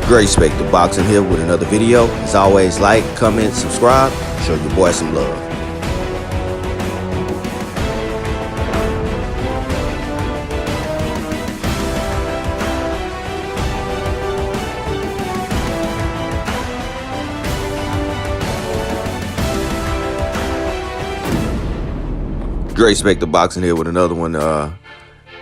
Great Respect to Boxing here with another video. As always, like, comment, subscribe, show your boy some love. Great Respect to Boxing here with another one.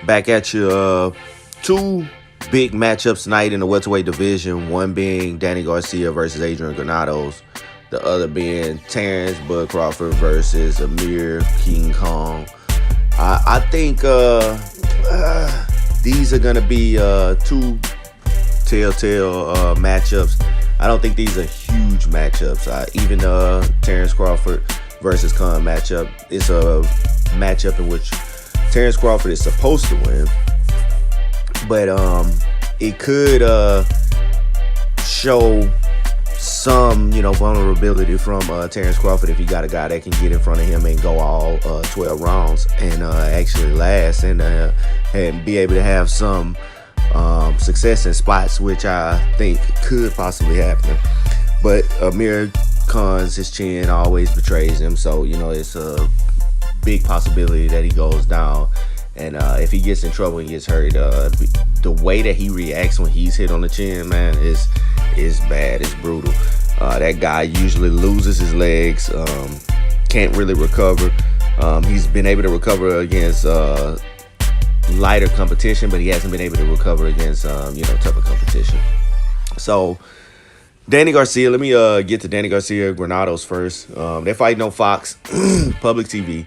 Back at you. Two big matchups tonight in the welterweight division. One being Danny Garcia versus Adrian Granados. The other being Terence Crawford versus Amir Khan. I think these are going to be two telltale matchups. I don't think these are huge matchups. Even Terence Crawford versus Khan matchup, it's a matchup in which Terence Crawford is supposed to win. But it could show some, vulnerability from Terence Crawford if he got a guy that can get in front of him and go all 12 rounds and actually last and be able to have some success in spots, which I think could possibly happen. But Amir Khan's, his chin always betrays him, so it's a big possibility that he goes down. And if he gets in trouble and gets hurt, the way that he reacts when he's hit on the chin, man, is bad. It's brutal. That guy usually loses his legs, can't really recover. He's been able to recover against lighter competition, but he hasn't been able to recover against tougher competition. So Danny Garcia, let me get to Danny Garcia Granados first. They're fighting on Fox, public TV.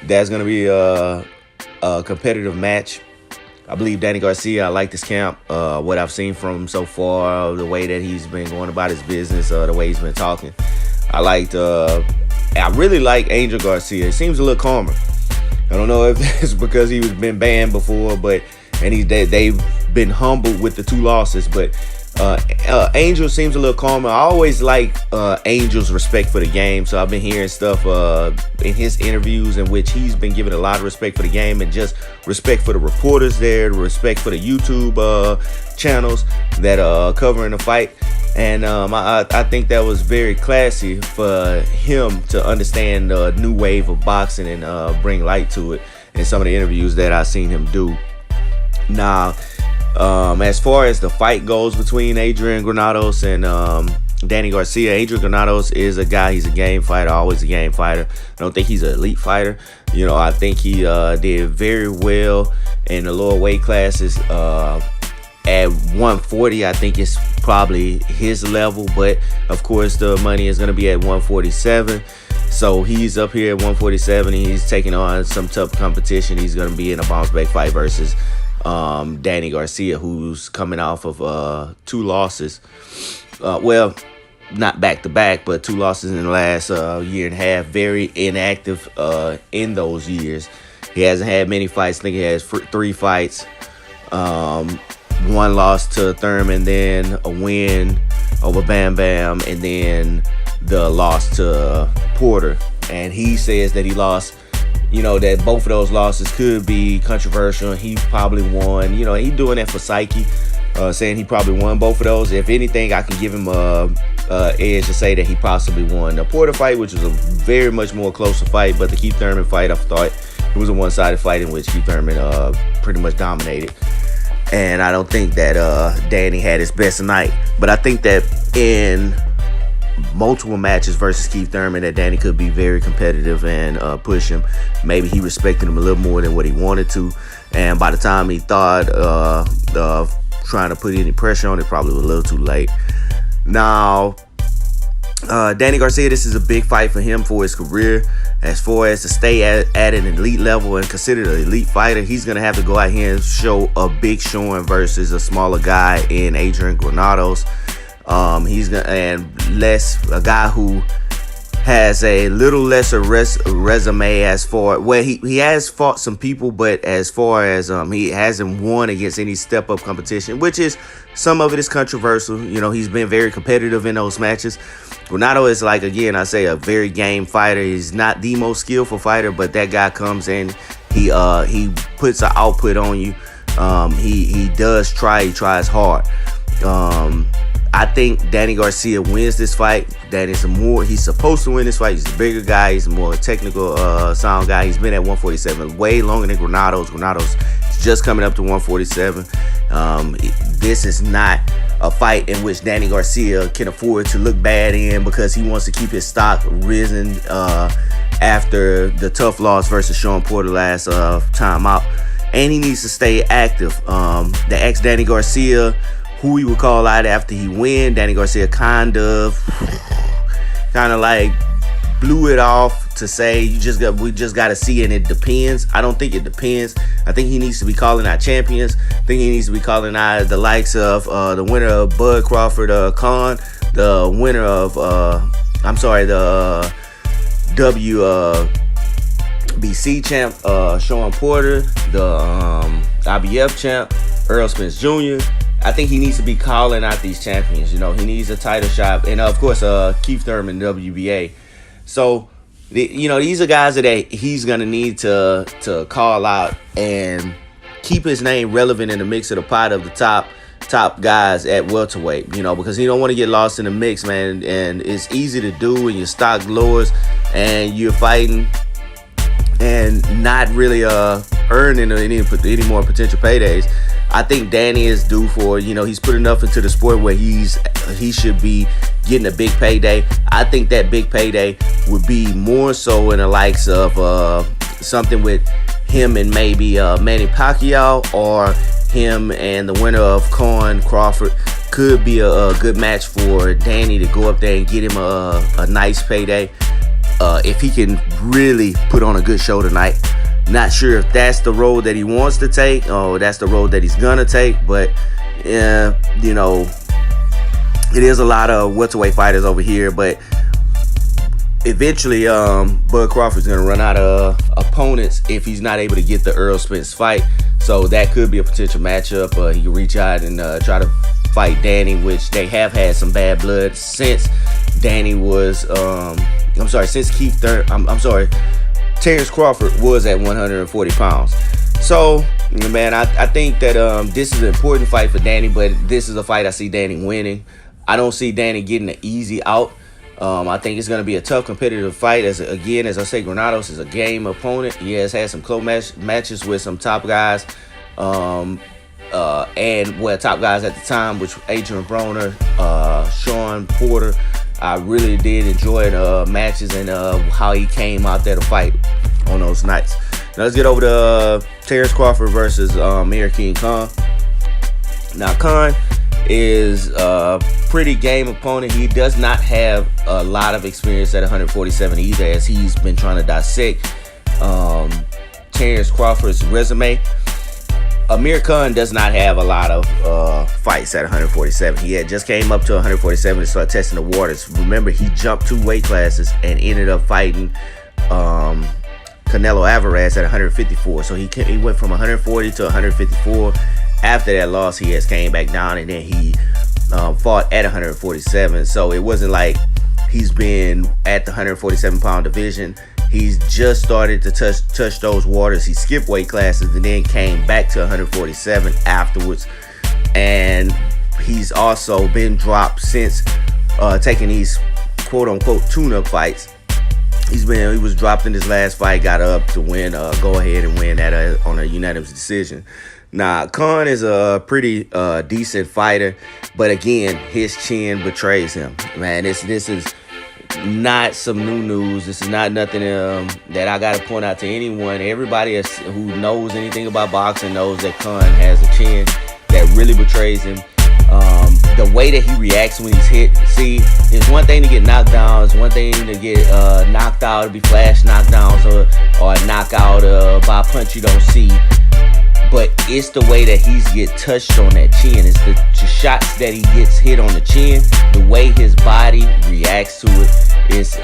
That's going to be a competitive match. I believe Danny Garcia, I like this camp. What I've seen from him so far, the way that he's been going about his business, the way he's been talking. I really like Angel Garcia. He seems a little calmer. I don't know if it's because he was been banned before, and they've been humbled with the 2 losses, but Angel seems a little calmer. I always like Angel's respect for the game, so I've been hearing stuff in his interviews in which he's been giving a lot of respect for the game and just respect for the reporters there, respect for the YouTube channels that are covering the fight. And I think that was very classy for him to understand the new wave of boxing and bring light to it in some of the interviews that I've seen him do. Now, as far as the fight goes between Adrian Granados and Danny Garcia, Adrian Granados is a guy, he's a game fighter, always a game fighter. I don't think he's an elite fighter. I think he did very well in the lower weight classes. At 140, I think it's probably his level, but of course the money is going to be at 147. So he's up here at 147. He's taking on some tough competition. He's going to be in a bounce back fight versus Danny Garcia, who's coming off of 2 losses. Well, not back to back, but 2 losses in the last year and a half. Very inactive in those years. He hasn't had many fights. I think he has 3 fights. 1 loss to Thurman, then a win over Bam Bam, and then the loss to Porter. And he says that he lost, that both of those losses could be controversial. He probably won. He's doing that for psyche, saying he probably won both of those. If anything, I can give him a edge to say that he possibly won the Porter fight, which was a very much more closer fight. But the Keith Thurman fight, I thought it was a one-sided fight in which Keith Thurman pretty much dominated. And I don't think that Danny had his best night. But I think that in multiple matches versus Keith Thurman, that Danny could be very competitive and push him. Maybe he respected him a little more than what he wanted to. And by the time he thought trying to put any pressure on it, probably was a little too late. Now, Danny Garcia, this is a big fight for him for his career. As far as to stay at an elite level and considered an elite fighter, he's going to have to go out here and show a big showing versus a smaller guy in Adrian Granados. He's gonna, and a guy who has a little lesser resume as far, well, he has fought some people, but as far as he hasn't won against any step up competition, which is, some of it is controversial. He's been very competitive in those matches. Granado is, like, again, I say, a very game fighter. He's not the most skillful fighter, but that guy comes in, he puts an output on you. He does try, he tries hard. I think Danny Garcia wins this fight. He's supposed to win this fight. He's a bigger guy. He's a more technical sound guy. He's been at 147 way longer than Granados. Granados is just coming up to 147. This is not a fight in which Danny Garcia can afford to look bad in, because he wants to keep his stock risen after the tough loss versus Sean Porter last time out. And he needs to stay active. The ex-Danny Garcia, who he would call out after he win, Danny Garcia kind of like blew it off to say we just got to see, and it depends. I don't think it depends. I think he needs to be calling out champions. I think he needs to be calling out the likes of the winner of Bud Crawford Khan, the winner of the WBC champ Sean Porter, the IBF champ Earl Spence Jr. I think he needs to be calling out these champions. He needs a title shot, and of course Keith Thurman, WBA. So these are guys that he's gonna need to call out and keep his name relevant in the mix of the pot of the top guys at welterweight. Because he don't want to get lost in the mix, man. And it's easy to do when your stock lowers and you're fighting and not really earning any more potential paydays. I think Danny is due for, he's put enough into the sport where he should be getting a big payday. I think that big payday would be more so in the likes of something with him and maybe Manny Pacquiao, or him and the winner of Khan Crawford. Could be a good match for Danny to go up there and get him a nice payday if he can really put on a good show tonight. Not sure if that's the road that he wants to take, or that's the road that he's gonna take, but it is a lot of welterweight fighters over here. But eventually Bud Crawford's gonna run out of opponents if he's not able to get the Earl Spence fight. So that could be a potential matchup. He can reach out and try to fight Danny, which they have had some bad blood since Danny was since Keith Terence Crawford was at 140 pounds. So, man, I think that this is an important fight for Danny, but this is a fight I see Danny winning. I don't see Danny getting an easy out. I think it's going to be a tough competitive fight. As I say, Granados is a game opponent. He has had some close matches with some top guys, top guys at the time, which Adrian Broner, Sean Porter. I really did enjoy the matches and how he came out there to fight on those nights. Now let's get over to Terence Crawford versus Amir Khan. Now Khan is a pretty game opponent. He does not have a lot of experience at 147 either, as he's been trying to dissect Terence Crawford's resume. Amir Khan does not have a lot of fights at 147. He had just came up to 147 and started testing the waters. Remember, he jumped 2 weight classes and ended up fighting Canelo Alvarez at 154. So he went from 140 to 154. After that loss, he has came back down, and then he fought at 147. So it wasn't like he's been at the 147 pound division. He's just started to touch those waters. He skipped weight classes and then came back to 147 afterwards. And he's also been dropped since taking these quote-unquote tune-up fights. He was dropped in his last fight, got up to win, go ahead and win on a unanimous decision. Now, Khan is a pretty decent fighter, but again, his chin betrays him. Man, this is not some new news. This is not nothing that I got to point out to anyone. Everybody who knows anything about boxing knows that Khan has a chin that really betrays him. The way that he reacts when he's hit, see, it's one thing to get knocked down. It's one thing to get knocked out, to be flash knockdowns or a knockout by a punch you don't see. But it's the way that he's get touched on that chin. It's the shots that he gets hit on the chin. The way his body reacts to it is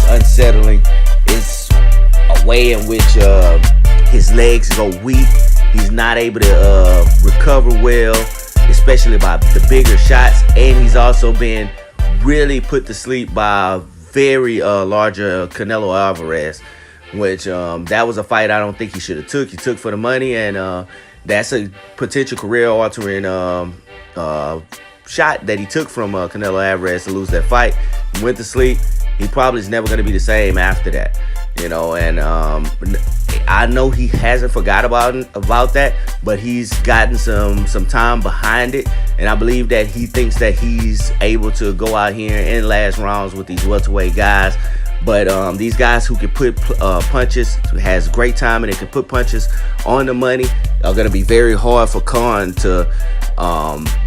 unsettling. It's a way in which his legs go weak. He's not able to recover well, especially by the bigger shots. And he's also been really put to sleep by a very larger Canelo Alvarez, which that was a fight I don't think he should have took. He took for the money, and that's a potential career-altering shot that he took from Canelo Alvarez to lose that fight. He went to sleep. He probably is never going to be the same after that, you know. And I know he hasn't forgot about that, but he's gotten some time behind it, and I believe that he thinks that he's able to go out here in last rounds with these welterweight guys. But these guys who can put punches, has great timing, and can put punches on the money, are going to be very hard for Khan to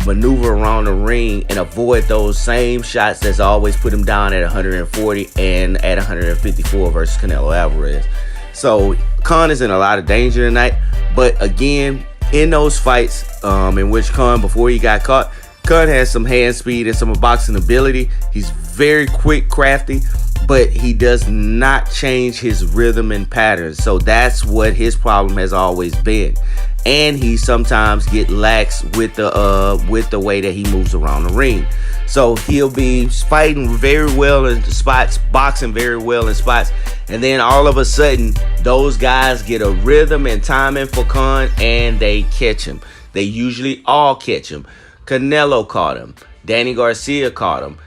maneuver around the ring and avoid those same shots that's always put him down at 140 and at 154 versus Canelo Alvarez. So Khan is in a lot of danger tonight. But again, in those fights in which Khan, before he got caught, Khan has some hand speed and some boxing ability. He's very quick, crafty, but he does not change his rhythm and patterns. So that's what his problem has always been. And he sometimes get lax with the way that he moves around the ring. So he'll be fighting very well in spots, boxing very well in spots, and then all of a sudden, those guys get a rhythm and timing for Khan, and they catch him. They usually all catch him. Canelo caught him. Danny Garcia caught him.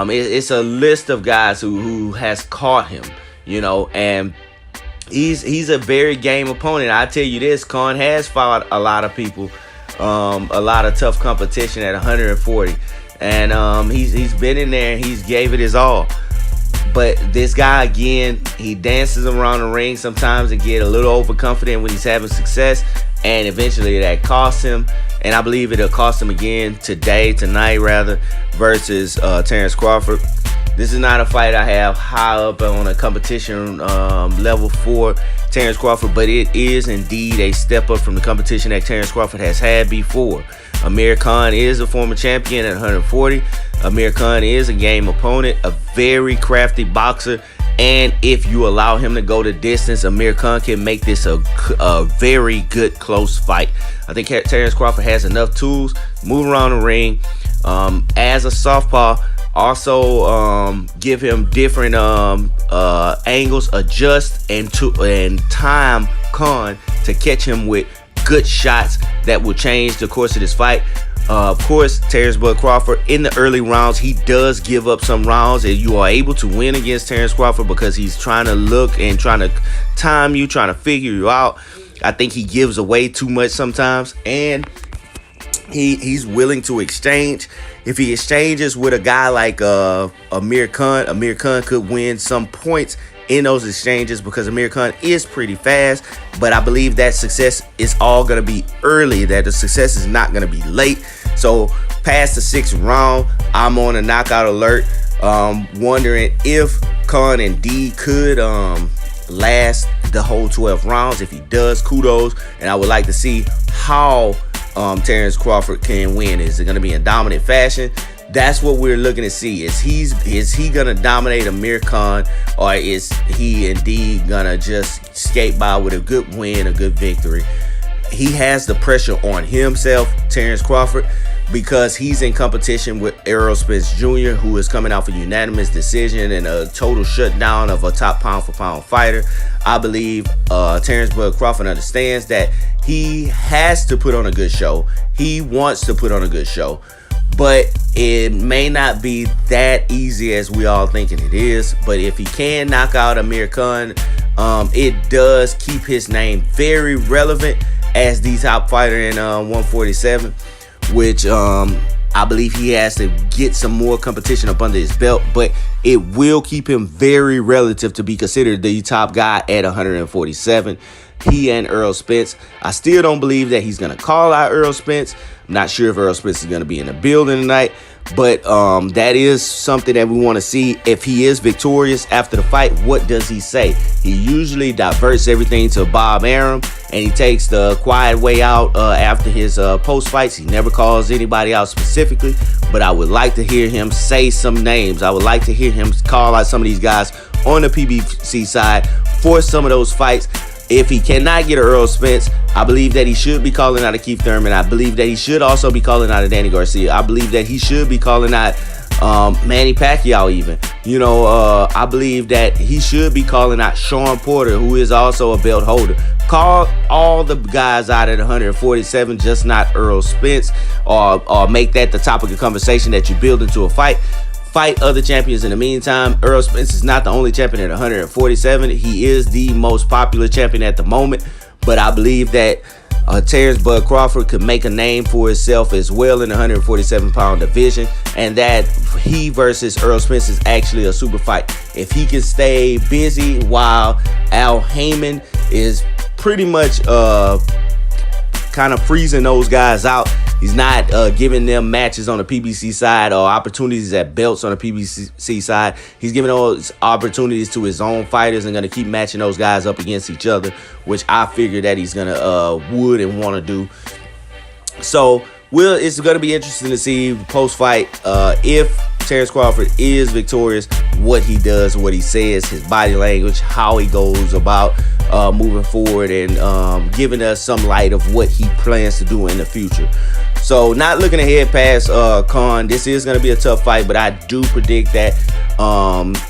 It's a list of guys who has caught him, you know, and he's a very game opponent. I tell you this, Khan has fought a lot of people, a lot of tough competition at 140, and he's been in there and he's gave it his all. But this guy, again, he dances around the ring sometimes and get a little overconfident when he's having success, and eventually that costs him. And I believe it'll cost him again tonight versus Terence Crawford. This is not a fight I have high up on a competition level for Terence Crawford, but it is indeed a step up from the competition that Terence Crawford has had before. Amir Khan is a former champion at 140. Amir Khan is a game opponent, a very crafty boxer, and if you allow him to go the distance, Amir Khan can make this a very good close fight. I think Terence Crawford has enough tools, move around the ring as a southpaw. Also, give him different angles, adjust and time Khan to catch him with good shots that will change the course of this fight. Of course, Terence Crawford, in the early rounds, he does give up some rounds, and you are able to win against Terence Crawford because he's trying to look and trying to time you, trying to figure you out. I think he gives away too much sometimes, and he's willing to exchange. If he exchanges with a guy like Amir Khan could win some points in those exchanges because Amir Khan is pretty fast. But I believe that success is all going to be early, that the success is not going to be late. So past the 6th round, I'm on a knockout alert, wondering if Khan indeed could last the whole 12 rounds. If he does, kudos. And I would like to see how Terence Crawford can win. Is it going to be in dominant fashion? That's what we're looking to see. Is he going to dominate Amir Khan, or is he indeed going to just skate by with a good win, a good victory? He has the pressure on himself, Terence Crawford, because he's in competition with Errol Spence Jr., who is coming off a unanimous decision and a total shutdown of a top pound-for-pound fighter. I believe Terence Crawford understands that he has to put on a good show. He wants to put on a good show. But it may not be that easy as we all thinking it is. But if he can knock out Amir Khan, it does keep his name very relevant as the top fighter in 147, which I believe he has to get some more competition up under his belt. But it will keep him very relative to be considered the top guy at 147. He and Errol Spence. I still don't believe that he's going to call out Errol Spence. I'm not sure if Errol Spence is going to be in the building tonight, but that is something that we want to see. If he is victorious after the fight, what does he say? He usually diverts everything to Bob Arum, and he takes the quiet way out after his post fights. He never calls anybody out specifically, but I would like to hear him say some names. I would like to hear him call out some of these guys on the PBC side for some of those fights. If he cannot get an Errol Spence, I believe that he should be calling out a Keith Thurman. I believe that he should also be calling out a Danny Garcia. I believe that he should be calling out Manny Pacquiao even. I believe that he should be calling out Sean Porter, who is also a belt holder. Call all the guys out at 147, just not Errol Spence, or make that the topic of conversation that you build into a fight. Fight other champions in the meantime. Errol Spence is not the only champion at 147. He is the most popular champion at the moment, but I believe that Terence Bud Crawford could make a name for himself as well in the 147-pound division, and that he versus Errol Spence is actually a super fight. If he can stay busy while Al Heyman is pretty much kind of freezing those guys out. He's not giving them matches on the PBC side or opportunities at belts on the PBC side. He's giving those opportunities to his own fighters and going to keep matching those guys up against each other, which I figure that he's going to would and want to do. So it's going to be interesting to see post-fight if Terence Crawford is victorious, what he does, what he says, his body language, how he goes about moving forward, and giving us some light of what he plans to do in the future. So not looking ahead past Khan, this is going to be a tough fight, but I do predict that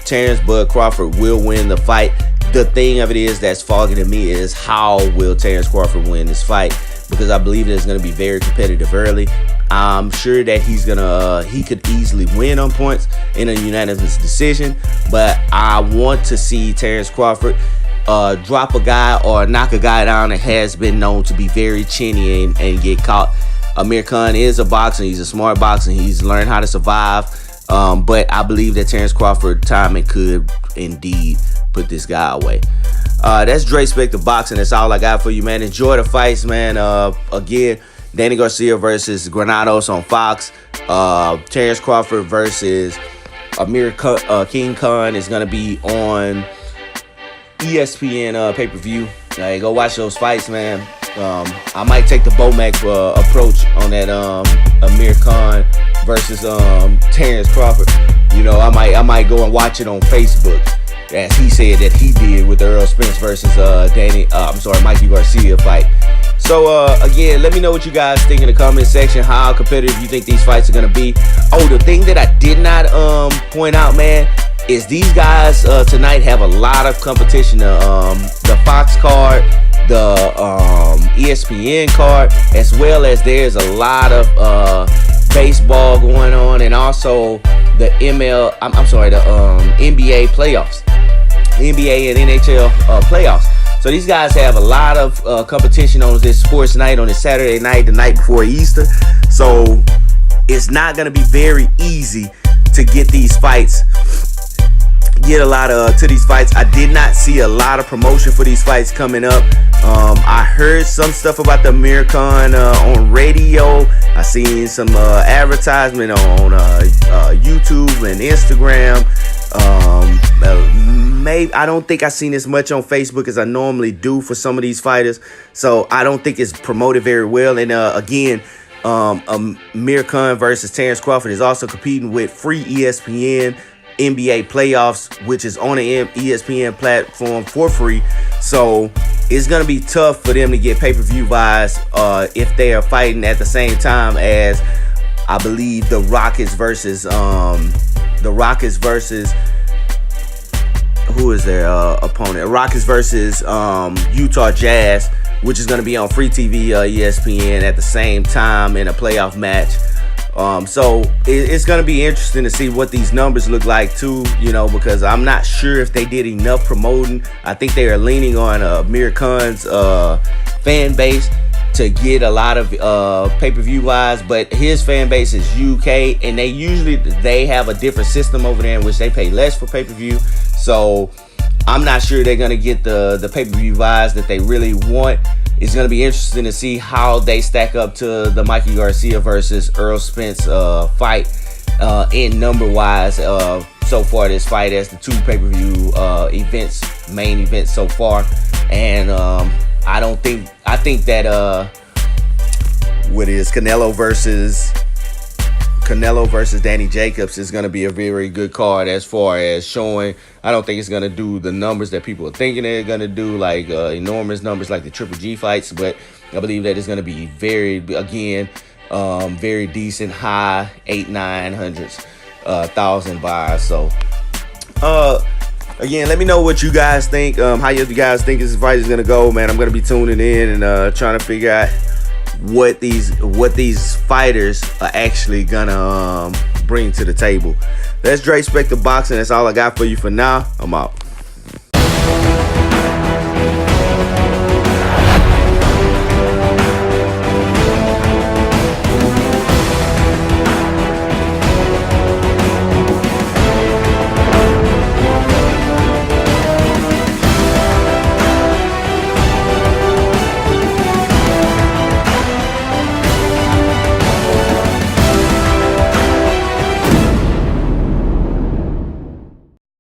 Terence Bud Crawford will win the fight. The thing of it is that's fogging to me is how will Terence Crawford win this fight, because I believe that it's going to be very competitive early. I'm sure that he could easily win on points in a unanimous decision, but I want to see Terence Crawford drop a guy or knock a guy down that has been known to be very chinny and get caught. Amir Khan is a boxer. He's a smart boxer. He's learned how to survive. But I believe that Terence Crawford timing could indeed put this guy away. That's Dre Spector Boxing. That's all I got for you, man. Enjoy the fights, man. Again, Danny Garcia versus Granados on Fox. Terence Crawford versus Amir King Khan is going to be on ESPN pay-per-view. Go watch those fights, man. I might take the Bomac approach on that Amir Khan versus Terence Crawford. I might go and watch it on Facebook, as he said that he did with the Errol Spence versus Mikey Garcia fight. So again, let me know what you guys think in the comment section, how competitive you think these fights are gonna be. Oh, the thing that I did not point out, man, is these guys tonight have a lot of competition. The Fox card, the ESPN card, as well as there's a lot of baseball going on, and also the NBA playoffs, NBA and NHL playoffs. So these guys have a lot of competition on this sports night, on this Saturday night, the night before Easter. So it's not going to be very easy to get these fights. To these fights. I did not see a lot of promotion for these fights coming up. I heard some stuff about the Amir Khan on radio. I seen some advertisement on YouTube and Instagram. Maybe I don't think I seen as much on Facebook as I normally do for some of these fighters, so I don't think it's promoted very well. And again, Amir Khan versus Terence Crawford is also competing with free ESPN NBA playoffs, which is on the ESPN platform for free. So it's gonna be tough for them to get pay-per-view buys if they are fighting at the same time as, I believe, the Rockets versus who is their opponent? Rockets versus Utah Jazz, which is going to be on free TV ESPN at the same time in a playoff match. So it's going to be interesting to see what these numbers look like too, because I'm not sure if they did enough promoting. I think they are leaning on Amir Khan's fan base to get a lot of pay-per-view wise, but his fan base is UK, and they have a different system over there in which they pay less for pay-per-view. So I'm not sure they're gonna get the pay-per-view buys that they really want. It's gonna be interesting to see how they stack up to the Mikey Garcia versus Errol Spence fight in number wise so far this fight, as the two pay-per-view main events so far. And I think that what is Canelo versus Danny Jacobs is going to be a very good card as far as showing. I don't think it's going to do the numbers that people are thinking they're going to do, like enormous numbers like the Triple G fights, but I believe that it's going to be very decent, high 800s, 900s. 1,000 buys. So again, let me know what you guys think. How you guys think this fight is gonna go, man. I'm gonna be tuning in and trying to figure out what these fighters are actually gonna bring to the table. That's Dre Spector Boxing. That's all I got for you for now. I'm out.